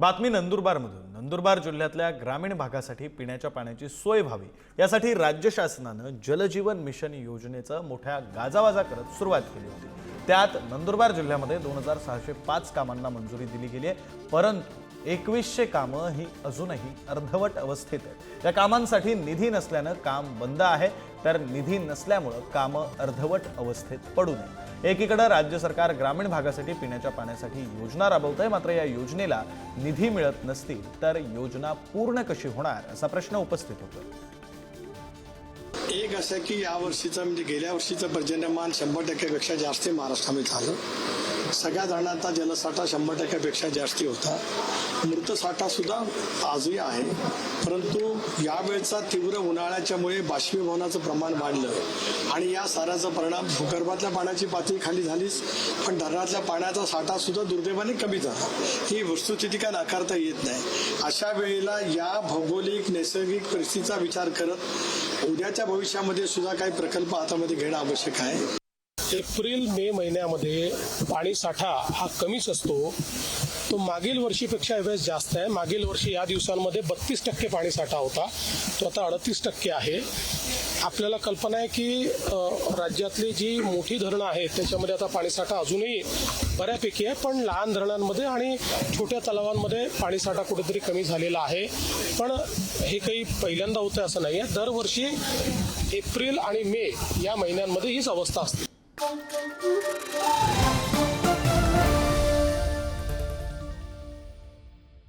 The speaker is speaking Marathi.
बातमी नंदुरबारमधून। नंदुरबार जिल्ह्यातल्या ग्रामीण भागासाठी पिण्याच्या पाण्याची सोय व्हावी यासाठी राज्य शासनाने जलजीवन मिशन योजनेचं मोठ्या गाजावाजा करत सुरुवात केली होती। त्यात नंदुरबार जिल्ह्यामध्ये 2605 कामांना मंजुरी दिली गेली आहे, परंतु 2100 कामं ही अजूनही अर्धवट अवस्थेत आहेत। या कामांसाठी निधी नसल्याने काम बंद आहे, तर निधी नसल्यामुळे कामं अर्धवट अवस्थेत पडू नये। एकीकडे राज्य सरकार ग्रामीण भागासाठी पिण्याच्या पाण्यासाठी योजना राबवतंय, मात्र या योजनेला निधी मिळत नसतील तर योजना पूर्ण कशी होणार असा प्रश्न उपस्थित होतो। एक असं की या वर्षीचं म्हणजे गेल्या वर्षीचं पर्जन्यमान 100%पेक्षा जास्त महाराष्ट्रामध्ये झालं। सगळ्या धरणांचा जलसाठा 100%पेक्षा जास्ती होता। मृत साठा सुद्धा आजही आहे, परंतु यावेळचा तीव्र उन्हाळ्याच्यामुळे बाष्पीभवनाचं प्रमाण वाढलं आणि या साऱ्याचा परिणाम भूगर्भातल्या पाण्याची पातळी खाली झालीच, पण धरणातल्या पाण्याचा साठा सुद्धा दुर्दैवाने कमी झाला। ही वस्तुस्थिती काय नाकारता येत नाही। अशा वेळेला या भौगोलिक नैसर्गिक परिस्थितीचा विचार करत उद्याच्या भविष्यामध्ये सुद्धा काही प्रकल्प हातामध्ये घेणं आवश्यक आहे। एप्रिल मे महिन्यामध्ये पाणी साठा हा कमीच असतो, तो मागील वर्षीपेक्षा यावेळेस जास्त आहे। मागील वर्षी या दिवसांमध्ये 32% पाणी साठा होता, तो आता 38% आहे। आपल्याला कल्पना आहे की राज्यातली जी मोठी धरणं आहेत त्याच्यामध्ये आता पाणीसाठा अजूनही बऱ्यापैकी आहे, पण लहान धरणांमध्ये आणि छोट्या तलावांमध्ये पाणीसाठा कुठेतरी कमी झालेला आहे। पण हे काही पहिल्यांदा होतं असं नाही आहे, दरवर्षी एप्रिल आणि मे या महिन्यांमध्ये हीच अवस्था असते।